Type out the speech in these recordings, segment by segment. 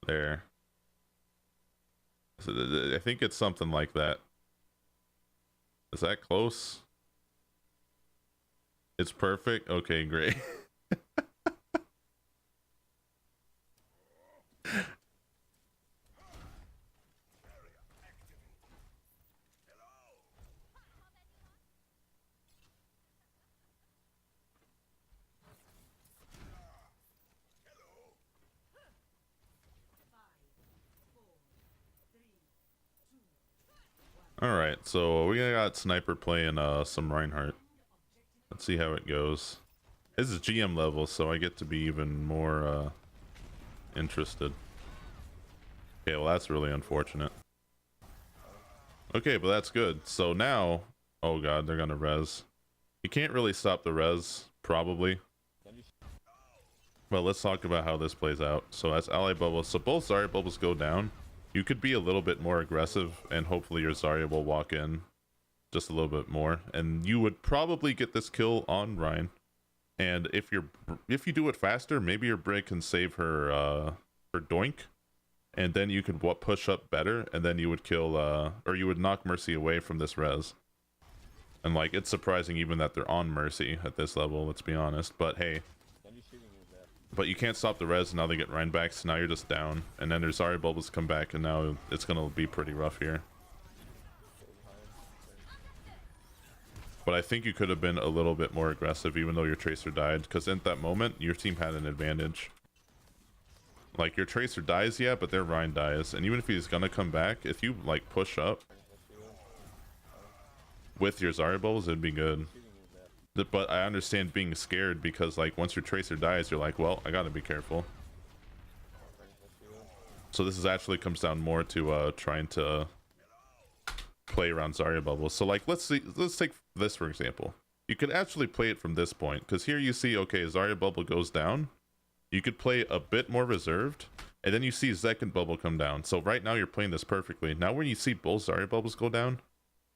There. So I think it's something like that. Is that close? It's perfect? Okay, great. Alright, so we got Snipurr playing some Reinhardt. Let's see how it goes. This is GM level, so I get to be even more interested. Okay, well that's really unfortunate. Okay, but that's good. So now, oh god, they're gonna res. You can't really stop the res, probably. Well, let's talk about how this plays out. So that's ally bubbles. So both Zarya bubbles go down. You could be a little bit more aggressive, and hopefully your Zarya will walk in just a little bit more, and you would probably get this kill on Rein. And if you do it faster, maybe your Brig can save her doink, and then you could push up better, and then you would kill or you would knock Mercy away from this res. And like, it's surprising even that they're on Mercy at this level, let's be honest, but hey. But you can't stop the res, and now they get Rein back, so now you're just down. And then their Zarya bubbles come back, and now it's gonna be pretty rough here. But I think you could have been a little bit more aggressive, even though your Tracer died, because in that moment, your team had an advantage. Like, your Tracer dies, yeah, but their Rein dies. And even if he's gonna come back, if you, like, push up with your Zarya bubbles, it'd be good. But I understand being scared, because, like, once your Tracer dies, you're like, well, I gotta be careful. So this is actually comes down more to trying to play around Zarya bubbles. So like, let's take this for example. You could actually play it from this point, because here you see, okay, Zarya bubble goes down. You could play a bit more reserved, and then you see second bubble come down. So right now you're playing this perfectly. Now when you see both Zarya bubbles go down,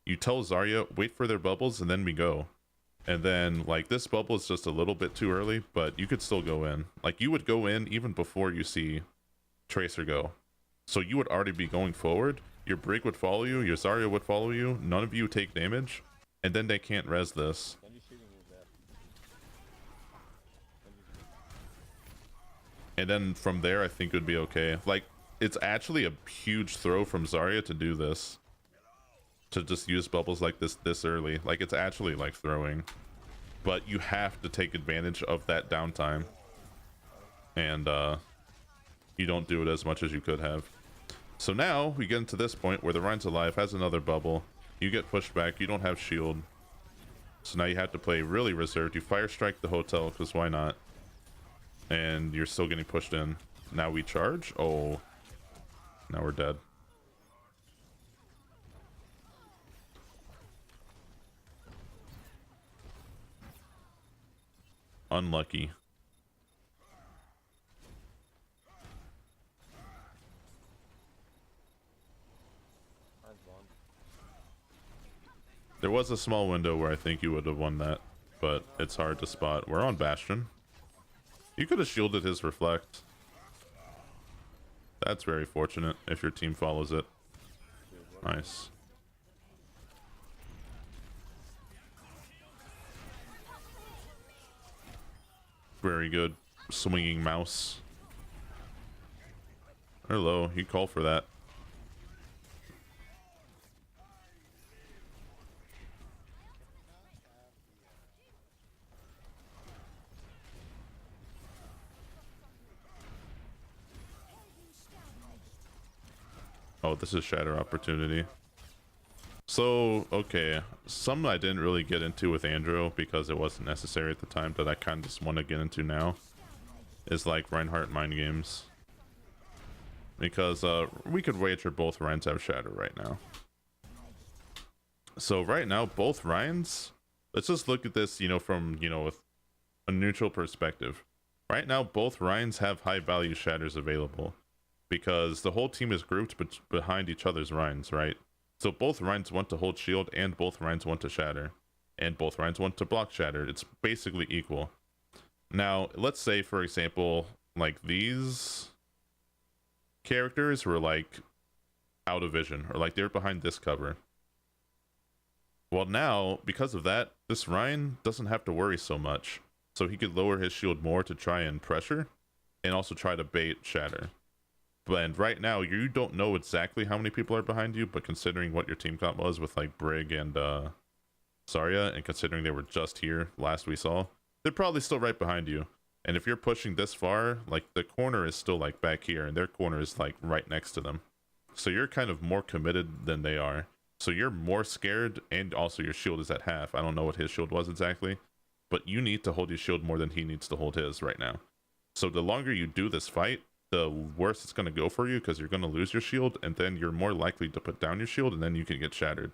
you tell Zarya, wait for their bubbles, and then we go. And then, like, this bubble is just a little bit too early, but you could still go in. Like, you would go in even before you see Tracer go. So you would already be going forward. Your Brig would follow you, your Zarya would follow you, none of you take damage, and then they can't res this. And then from there, I think it would be okay. Like, it's actually a huge throw from Zarya to do this. To just use bubbles like this early. Like, it's actually like throwing. But you have to take advantage of that downtime. And you don't do it as much as you could have. So now we get into this point where the Rein's alive, has another bubble. You get pushed back, you don't have shield. So now you have to play really reserved. You fire strike the hotel, because why not? And you're still getting pushed in. Now we charge? Oh. Now we're dead. Unlucky. There was a small window where I think you would have won that, but it's hard to spot. We're on Bastion. You could have shielded his reflect. That's very fortunate if your team follows it. Nice. Very good. Swinging mouse. Hello, you call for that. Oh, this is Shatter Opportunity. So, okay, something I didn't really get into with Andrew because it wasn't necessary at the time, that I kind of just want to get into now, is like Reinhardt mind games. Because we could wager both Reins have Shatter right now. So right now, both Reins, let's just look at this, you know, from, you know, with a neutral perspective. Right now, both Reins have high value Shatters available, because the whole team is grouped behind each other's Reins, right? So both Reins want to hold shield, and both Reins want to shatter. And both Reins want to block shatter. It's basically equal. Now, let's say, for example, like these characters were like out of vision, or like they're behind this cover. Well, now because of that, this Rein doesn't have to worry so much, so he could lower his shield more to try and pressure and also try to bait shatter. But right now you don't know exactly how many people are behind you, but considering what your team comp was with like Brig and Zarya, and considering they were just here last we saw, they're probably still right behind you. And if you're pushing this far, like the corner is still like back here and their corner is like right next to them, so you're kind of more committed than they are, so you're more scared, and also your shield is at half. I don't know what his shield was exactly, but you need to hold your shield more than he needs to hold his right now. So the longer you do this fight, the worse it's going to go for you, because you're going to lose your shield, and then you're more likely to put down your shield, and then you can get shattered.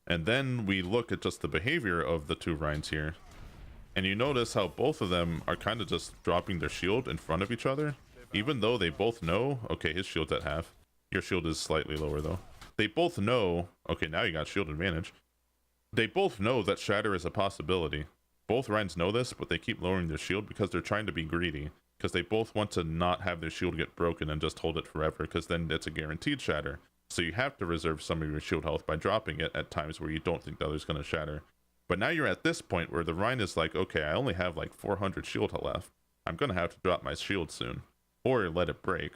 And then we look at just the behavior of the two Reins here, and you notice how both of them are kind of just dropping their shield in front of each other, even though they both know, okay, his shield's at half. Your shield is slightly lower though. They both know, okay, now you got shield advantage. They both know that shatter is a possibility. Both Reins know this, but they keep lowering their shield because they're trying to be greedy, because they both want to not have their shield get broken and just hold it forever, because then it's a guaranteed shatter. So you have to reserve some of your shield health by dropping it at times where you don't think the other's going to shatter. But now you're at this point where the Rein is like, okay, I only have like 400 shield left. I'm going to have to drop my shield soon, or let it break.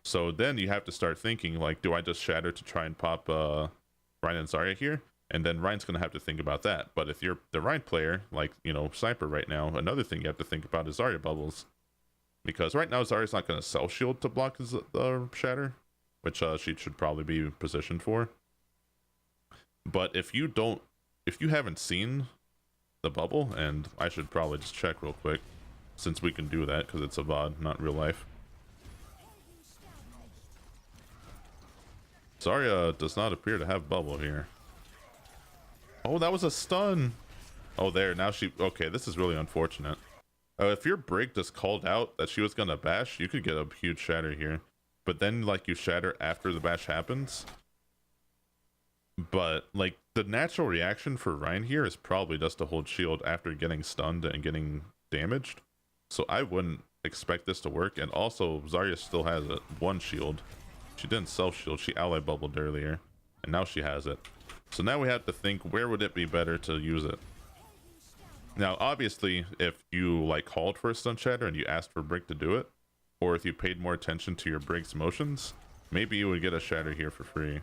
So then you have to start thinking, like, do I just shatter to try and pop Rein and Zarya here? And then Rein's going to have to think about that. But if you're the Rein player, like, you know, Snipurr right now, another thing you have to think about is Zarya bubbles. Because right now Zarya's not going to self shield to block his shatter, which she should probably be positioned for. But if you haven't seen the bubble, and I should probably just check real quick, since we can do that because it's a VOD, not real life. Zarya does not appear to have bubble here. Oh, that was a stun. Oh, there, now she, okay, this is really unfortunate. If your Brig just called out that she was gonna bash, you could get a huge shatter here. But then, like, you shatter after the bash happens. But, like, the natural reaction for Rein here is probably just to hold shield after getting stunned and getting damaged. So I wouldn't expect this to work. And also, Zarya still has one shield. She didn't self-shield, she ally bubbled earlier. And now she has it. So now we have to think, where would it be better to use it? Now, obviously, if you, like, called for a stun shatter and you asked for Brig to do it, or if you paid more attention to your Brig's motions, maybe you would get a shatter here for free.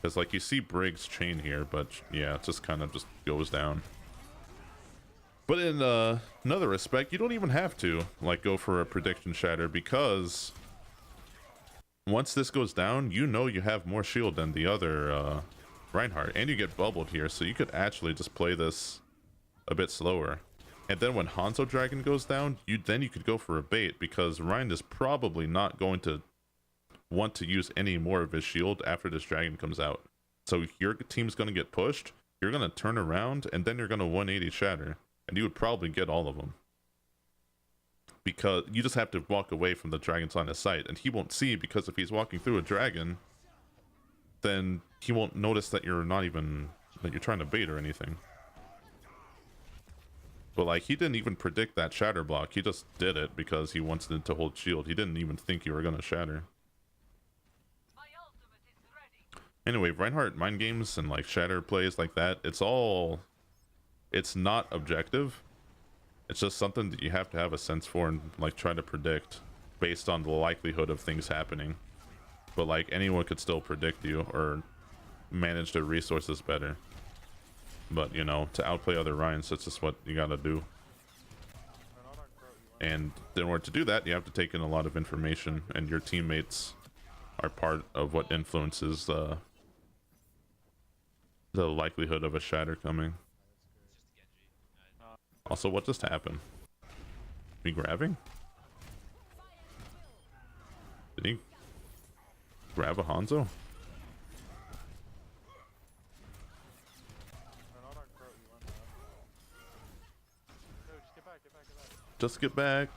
Because, like, you see Brig's chain here, but yeah, it just kind of just goes down. But in another respect, you don't even have to, like, go for a prediction shatter, because once this goes down, you know you have more shield than the other Reinhardt, and you get bubbled here, so you could actually just play this a bit slower. And then when Hanzo Dragon goes down, you could go for a bait, because Rein is probably not going to want to use any more of his shield after this dragon comes out. So your team's going to get pushed, you're going to turn around, and then you're going to 180 shatter, and you would probably get all of them. Because you just have to walk away from the dragon's line of sight, and he won't see, because if he's walking through a dragon, then he won't notice that you're not even, that you're trying to bait or anything. But, like, he didn't even predict that shatter block. He just did it because he wanted to hold shield. He didn't even think you were going to shatter. Anyway, Reinhardt mind games and, like, shatter plays like that, it's not objective. It's just something that you have to have a sense for and, like, try to predict based on the likelihood of things happening. But, like, anyone could still predict you or manage their resources better. But, you know, to outplay other Reins, that's just what you gotta do. And in order to do that, you have to take in a lot of information, and your teammates are part of what influences the likelihood of a shatter coming. Also, what just happened? We grabbing? Did he grab a Hanzo? Just get back.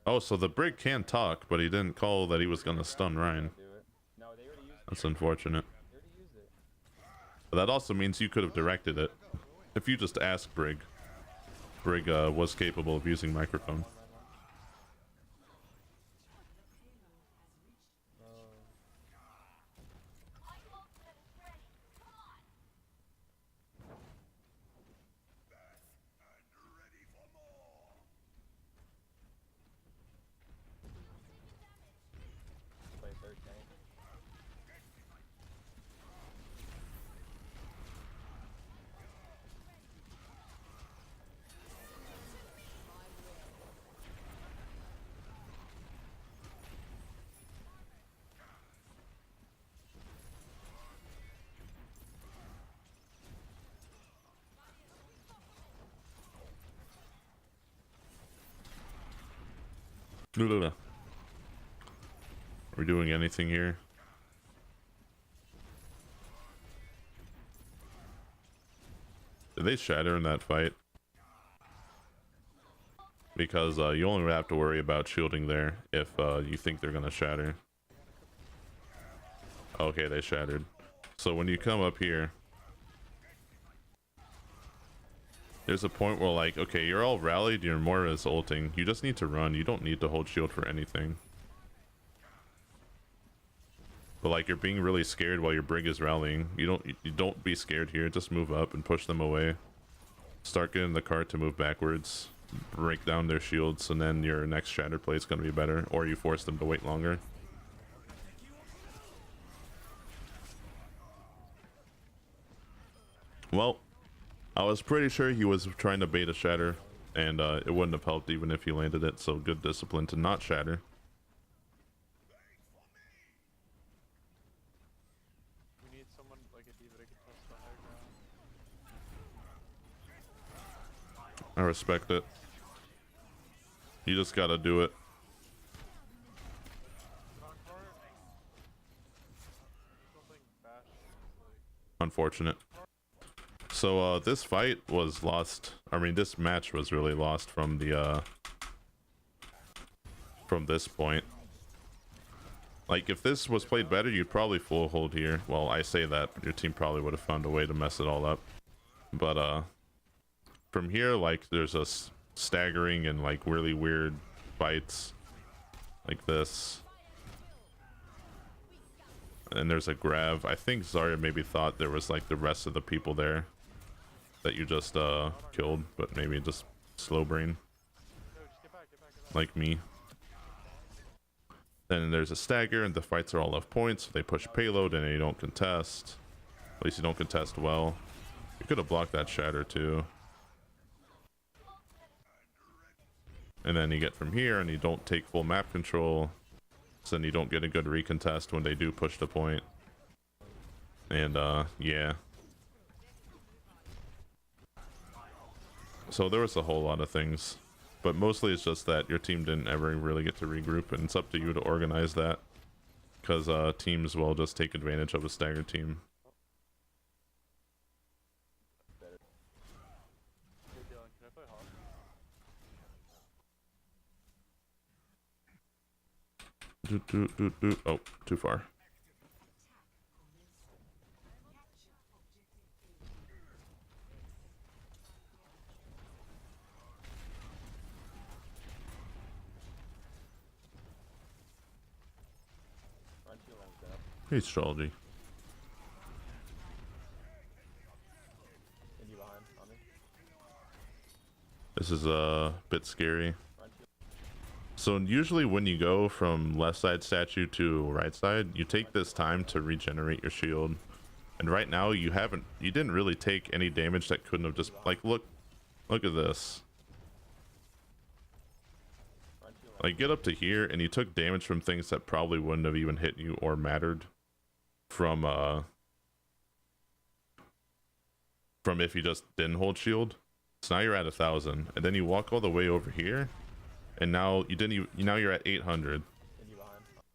Oh, so the Brig can talk, but he didn't call that he was gonna stun Rein. That's unfortunate. But that also means you could have directed it. If you just ask Brig. Brig was capable of using microphone. No. Are we doing anything here? Did they shatter in that fight? Because you only have to worry about shielding there if you think they're gonna shatter. Okay, they shattered. So when you come up here, there's a point where, like, okay, you're all rallied, your Moira is ulting. You just need to run. You don't need to hold shield for anything. But like, you're being really scared while your Brig is rallying. You don't be scared here. Just move up and push them away. Start getting the cart to move backwards. Break down their shields, and then your next shatter play is going to be better. Or you force them to wait longer. Well, I was pretty sure he was trying to bait a shatter, and it wouldn't have helped even if he landed it, so good discipline to not shatter. We need someone like a diva to contest the high ground. I respect it. You just gotta do it. Unfortunate. So this fight was lost. I mean, this match was really lost from the from this point. Like, if this was played better, you'd probably full hold here. Well, I say that, but your team probably would have found a way to mess it all up. But from here, like, there's a staggering and like really weird fights like this. And there's a grab. I think Zarya maybe thought there was like the rest of the people there that you just killed, but maybe just slow brain like me. Then there's a stagger and the fights are all left points, so they push payload and you don't contest. At least you don't contest well. You could have blocked that shatter too. And then you get from here and you don't take full map control, so then you don't get a good recontest when they do push the point. And yeah. So there was a whole lot of things, but mostly it's just that your team didn't ever really get to regroup, and it's up to you to organize that, because teams will just take advantage of a staggered team. Oh, too far. Hey, astrology. This is a bit scary. So usually when you go from left side statue to right side, you take this time to regenerate your shield. And right now you didn't really take any damage that couldn't have just, like, look at this. Like, get up to here and you took damage from things that probably wouldn't have even hit you or mattered from if you just didn't hold shield. So now you're at 1,000, and then you walk all the way over here, and now now you're at 800.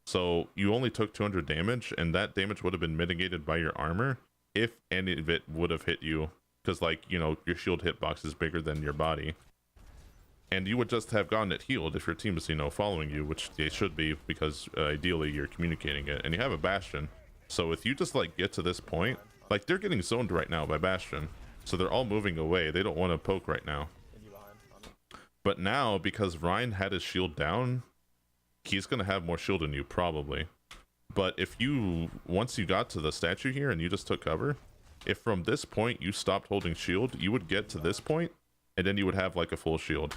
So you only took 200 damage, and that damage would have been mitigated by your armor if any of it would have hit you, because, like, you know, your shield hitbox is bigger than your body, and you would just have gotten it healed if your team is, you know, following you, which they should be, because ideally you're communicating it, and you have a Bastion. So if you just, like, get to this point, like, they're getting zoned right now by Bastion, so they're all moving away. They don't want to poke right now. But now, because Ryan had his shield down, he's gonna have more shield than you, probably. But if you, once you got to the statue here and you just took cover, if from this point you stopped holding shield, you would get to this point, and then you would have like a full shield.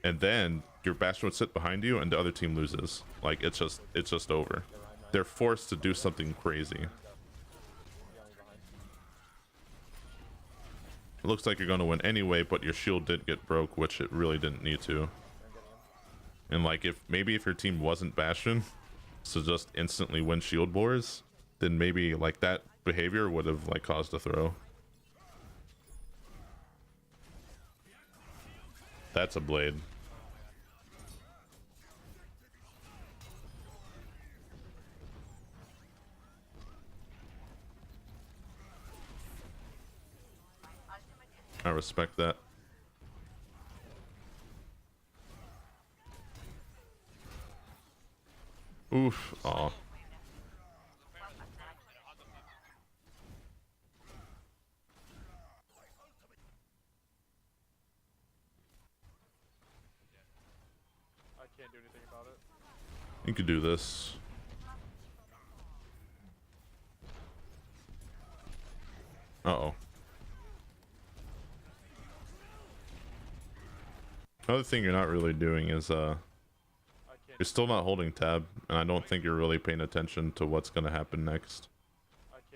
And then your Bastion would sit behind you and the other team loses. Like, it's just over. They're forced to do something crazy. It looks like you're going to win anyway, but your shield did get broke, which it really didn't need to. And like, if your team wasn't Bastion, so just instantly win shield wars, then maybe like that behavior would have like caused a throw. That's a blade. I respect that. Oof. Aw. I can't do anything about it. You could do this. Uh-oh. Another thing you're not really doing is you're still not holding tab, and I don't think you're really paying attention to what's gonna happen next.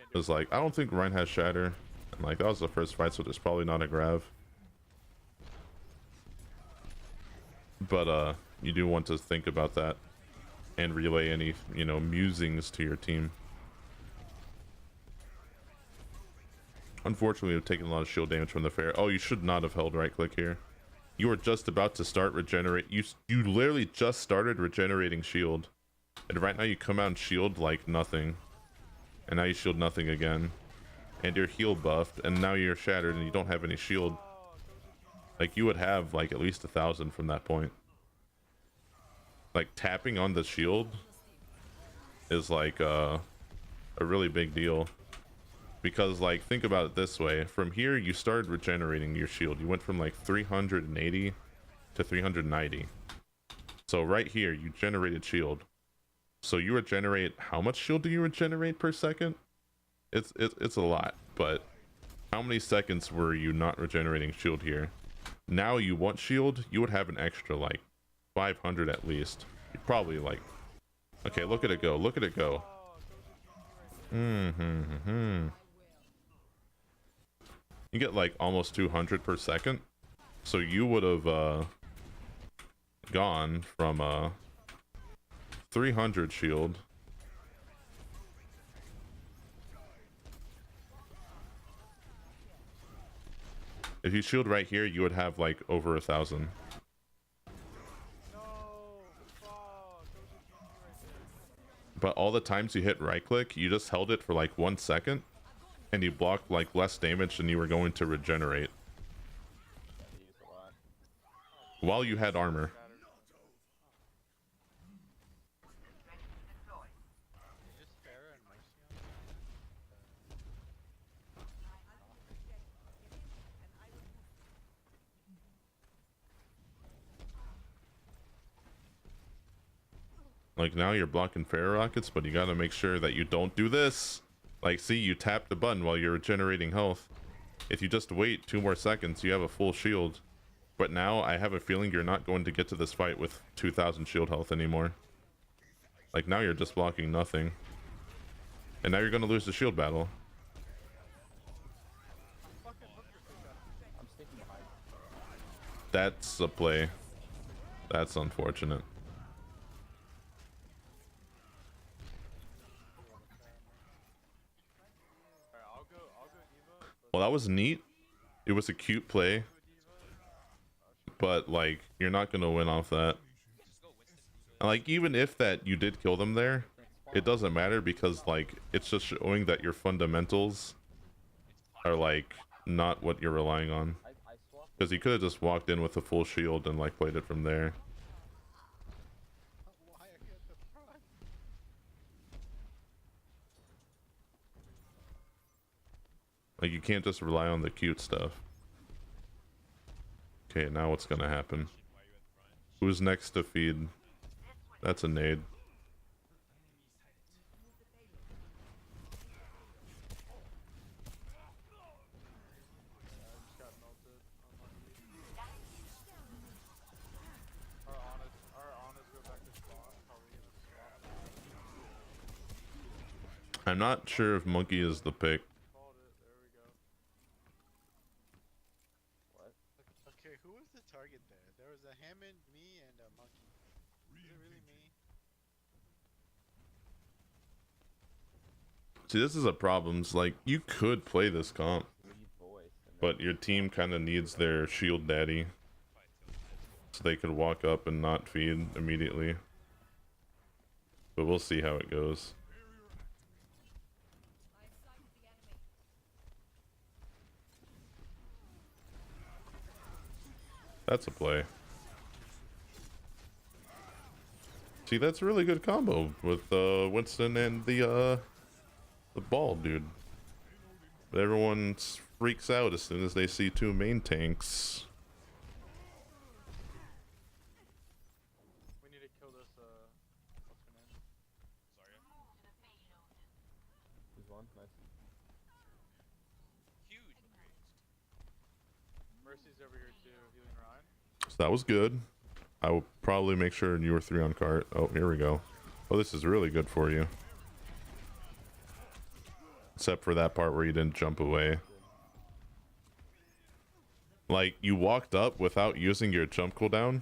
Because like, I don't think Ryan has shatter, and like that was the first fight, so there's probably not a grav. But you do want to think about that and relay any, you know, musings to your team. Unfortunately, we've taken a lot of shield damage from the fair. Oh, you should not have held right click here. You were just about to start regenerate. You literally just started regenerating shield, and right now you come out and shield like nothing, and now you shield nothing again, and you're heal buffed, and now you're shattered and you don't have any shield. Like, you would have like at least 1,000 from that point. Like, tapping on the shield is like a really big deal. Because, like, think about it this way. From here, you started regenerating your shield. You went from, like, 380 to 390. So right here, you generated shield. So you regenerate... How much shield do you regenerate per second? It's a lot. But how many seconds were you not regenerating shield here? Now you want shield, you would have an extra, like, 500 at least. You'd probably, like... Okay, look at it go. Look at it go. You get like almost 200 per second, so you would have gone from 300 shield if you shield right here, you would have like over 1,000. But all the times you hit right click, you just held it for like 1 second, and you blocked like less damage than you were going to regenerate while you had armor. Like, now you're blocking Pharaoh rockets, but you gotta make sure that you don't do this. Like, see, you tap the button while you're regenerating health. If you just wait 2 more seconds, you have a full shield. But now I have a feeling you're not going to get to this fight with 2,000 shield health anymore. Like, now you're just blocking nothing. And now you're gonna lose the shield battle. That's a play. That's unfortunate. Well, that was neat. It was a cute play. But, like, you're not gonna win off that. And, like, even if that you did kill them there, it doesn't matter because, like, it's just showing that your fundamentals are, like, not what you're relying on. Because you could have just walked in with a full shield and, like, played it from there. Like, you can't just rely on the cute stuff. Okay, now what's gonna happen? Who's next to feed? That's a nade. I just got melted. Unlucky. Our honors go back to spawn. How are we gonna swap? I'm not sure if monkey is the pick. Called it. There we go. What? Okay, who was the target there? There was a Hammond, me, and a monkey. Is it really me? See, this is a problem. It's like, you could play this comp, Lead voice. And but your team kind of needs their shield daddy. So they could walk up and not feed immediately. But we'll see how it goes. That's a play. See, that's a really good combo with Winston and the ball dude. But everyone freaks out as soon as they see two main tanks. We need to kill this. What's her name? Who's one? Nice. Mercy's over here too, healing Ryan. So that was good. I will probably make sure you were 3 on cart. Oh, here we go. Oh, this is really good for you. Except for that part where you didn't jump away. Like, you walked up without using your jump cooldown,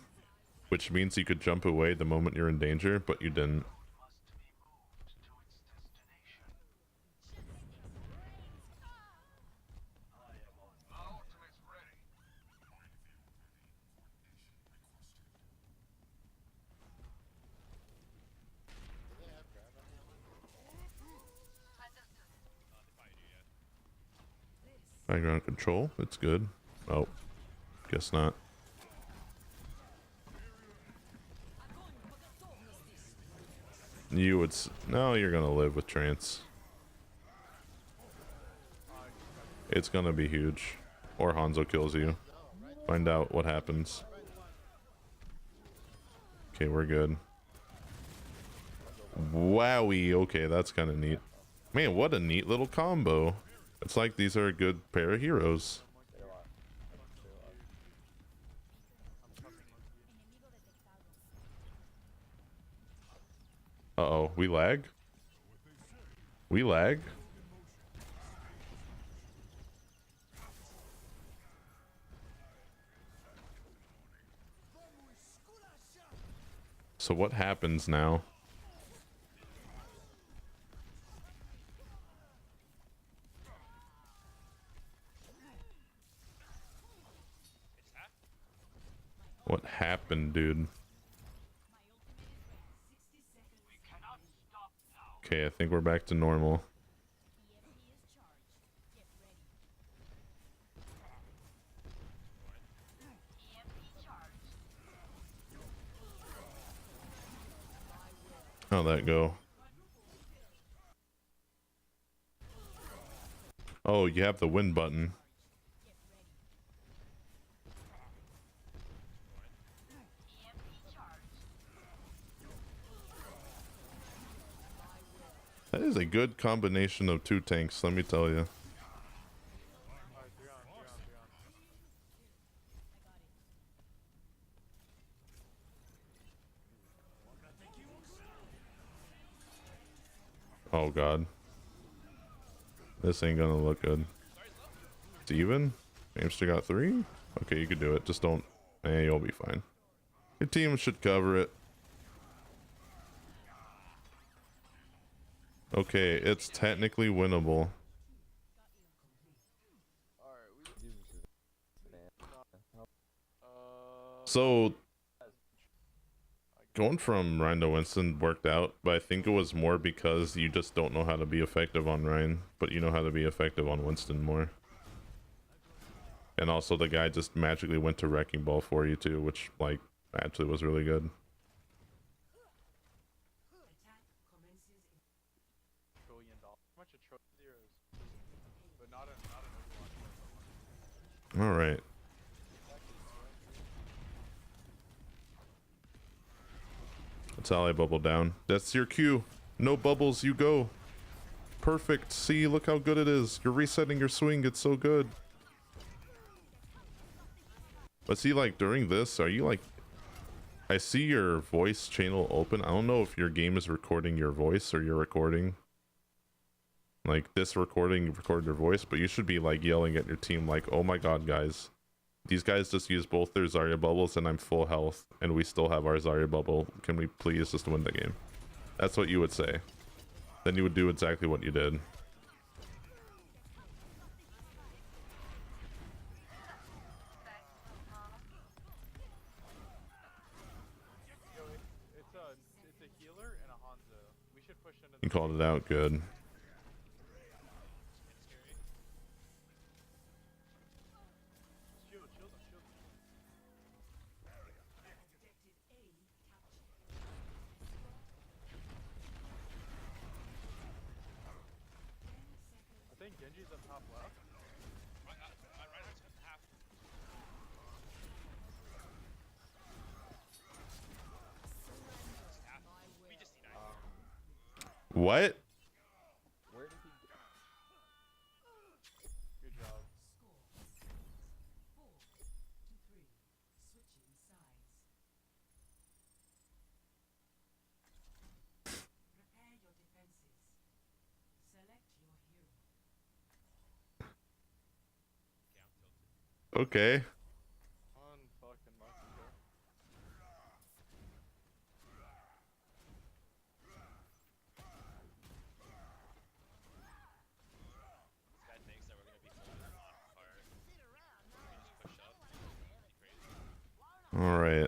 which means you could jump away the moment you're in danger, but you didn't. Do they have grab on Background control, it's good. Oh, guess not. You would no, you're gonna live with trance. It's gonna be huge. Or Hanzo kills you. Find out what happens. Okay, we're good. Wowie, okay, that's kind of neat. Man, what a neat little combo. It's like these are a good pair of heroes. Stay alive. Stay alive. I'm pumping monkey. Uh-oh, we lag? We lag? So what happens now? What happened, dude? Okay, I think we're back to normal. How'd that go? Oh, you have the win button. That is a good combination of two tanks, let me tell you. Alright, 3 on, 3 on, 3 on. Oh god. This ain't gonna look good. It's even? Hamster got 3? Okay, you could do it. Just don't... you'll be fine. Your team should cover it. Okay, it's technically winnable. Alright, we. Jesus is man. So, going from Ryan to Winston worked out, but I think it was more because you just don't know how to be effective on Ryan, but you know how to be effective on Winston more. And also the guy just magically went to Wrecking Ball for you too, which, like, actually was really good. $1 trillion. How much a trillion zeros? But not an Overwatch. Alright. That's ally bubble down. That's your cue. No bubbles, you go. Perfect. See, look how good it is. You're resetting your swing. It's so good. But see, like, during this, are you like... I see your voice channel open. I don't know if your game is recording your voice or you're recording... Like, this recording, you record your voice, but you should be, like, yelling at your team, like, oh my god, guys. These guys just used both their Zarya bubbles and I'm full health, and we still have our Zarya bubble. Can we please just win the game? That's what you would say. Then you would do exactly what you did. Yo, it's a healer and a Hanzo. We should push into the You called it out good. shield, shield him, shield him. I think Genji's up top left. Reinhardt's got half. We just need What? Where did he go? Good job. Okay. Unfucking monkey, bro. This guy thinks that we're gonna be holding him on card. We just push up. Be crazy. Alright.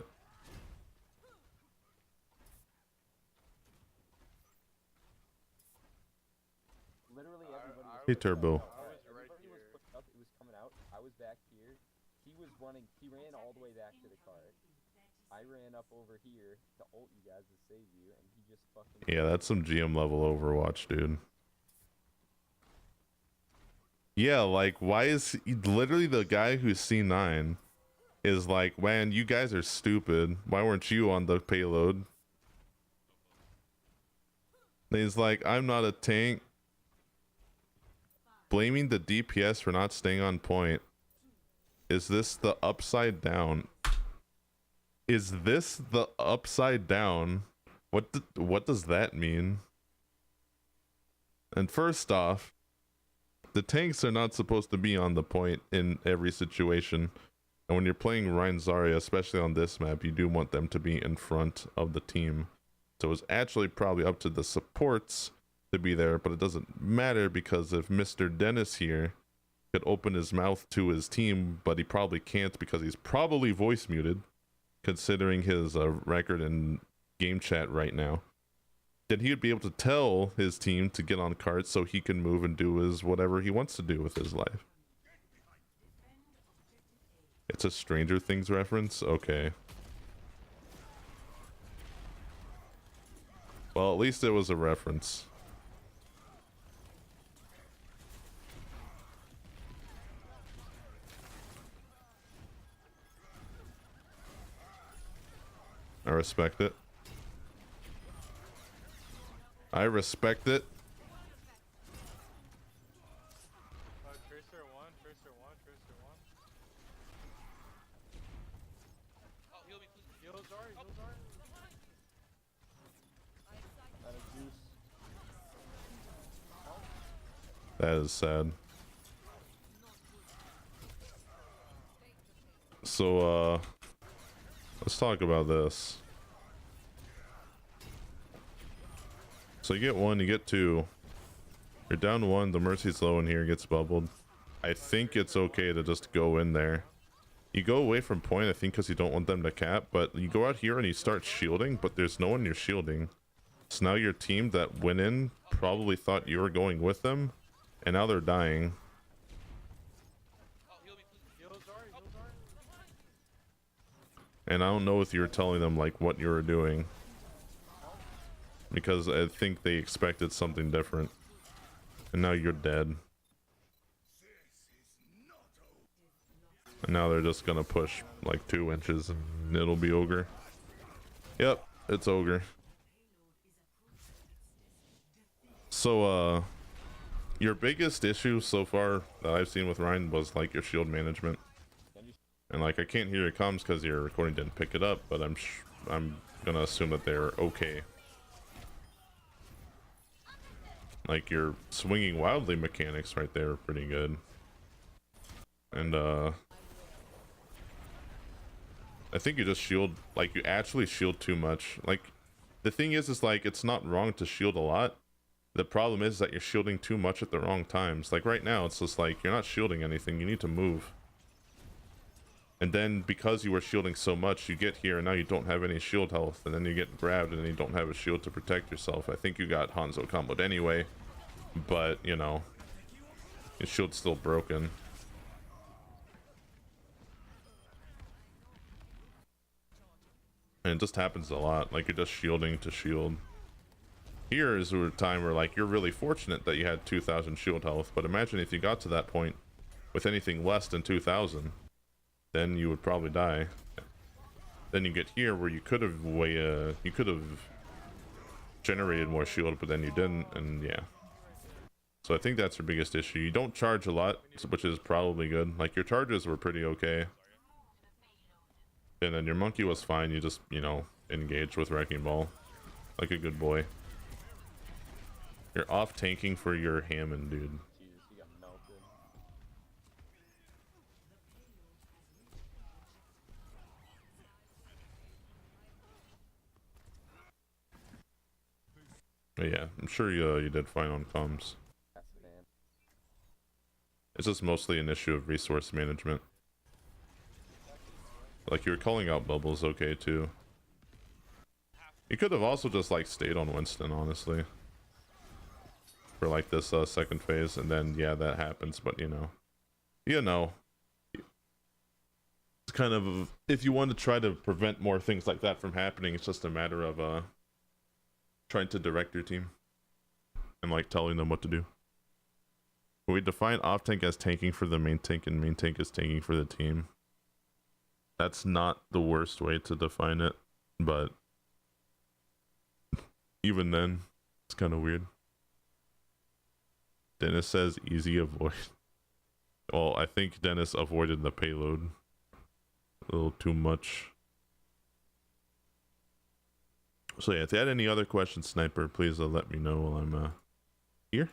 Literally everybody was Hey, pushed up. Turbo. I was right Everybody was here. pushed up. It was coming out. I was back here. He was running. He ran all the way back to the cart. I ran up over here to ult you guys to save you, and he just fucking. Yeah, that's some GM level Overwatch, dude. Yeah, like, why is he, literally the guy who's C9 is like, man, you guys are stupid. Why weren't you on the payload? And he's like, I'm not a tank. Blaming the DPS for not staying on point. Is this the upside down? Is this the upside down? What does that mean? And first off, the tanks are not supposed to be on the point in every situation. And when you're playing Rein Zarya, especially on this map, you do want them to be in front of the team. So it's actually probably up to the supports to be there, but it doesn't matter because if Mr. Dennis here could open his mouth to his team, but he probably can't because he's probably voice muted, considering his record in game chat right now, then he would be able to tell his team to get on carts so he can move and do his whatever he wants to do with his life. It's a Stranger Things reference? Okay. Well, at least it was a reference. I respect it. I respect it. Tracer 1, Tracer 1, Tracer 1. Oh, heal me, please. Heal Zarya, heal Zarya. Out of juice. That is sad. So, let's talk about this. So you get 1, you get 2. You're down 1, the Mercy's low in here, gets bubbled. I think it's okay to just go in there. You go away from point, I think, because you don't want them to cap, but you go out here and you start shielding, but there's no one you're shielding. So now your team that went in probably thought you were going with them, and now they're dying. Oh, heal me, please. Heal Zarya, heal Zarya. And I don't know if you were telling them, like, what you were doing. Because I think they expected something different. And now you're dead. And now they're just gonna push like 2 inches and it'll be ogre. Yep, it's ogre. So, your biggest issue so far that I've seen with Ryan was like your shield management. And like I can't hear your comms because your recording didn't pick it up, but I'm gonna assume that they're okay. Like your swinging wildly mechanics right there are pretty good. And I think you just shield, like you actually shield too much. Like the thing is like it's not wrong to shield a lot. The problem is that you're shielding too much at the wrong times. Like right now it's just like you're not shielding anything, you need to move. And then because you were shielding so much, you get here and now you don't have any shield health, and then you get grabbed and then you don't have a shield to protect yourself. I think you got Hanzo comboed anyway, but you know, your shield's still broken. And it just happens a lot, like you're just shielding to shield. Here is a time where like you're really fortunate that you had 2000 shield health, but imagine if you got to that point with anything less than 2000. Then you would probably die. Then you get here where you could have generated more shield, but then you didn't, and yeah. So I think that's your biggest issue. You don't charge a lot, which is probably good. Like your charges were pretty okay. And then your monkey was fine. You just, you know, engaged with Wrecking Ball like a good boy. You're off tanking for your Hammond, dude. Jesus, he got melted. But yeah, I'm sure you did fine on comms. That's man. It's just mostly an issue of resource management. Like you were calling out bubbles okay too. You could have also just like stayed on Winston, honestly, for like this second phase, and then yeah, that happens. But you know, it's kind of, if you want to try to prevent more things like that from happening, it's just a matter of trying to direct your team and like telling them what to do. We define off tank as tanking for the main tank, and main tank is tanking for the team. That's not the worst way to define it, but even then, it's kind of weird. Dennis says easy avoid. Well, I think Dennis avoided the payload a little too much. So yeah, if you had any other questions, Snipurr, please let me know while I'm here.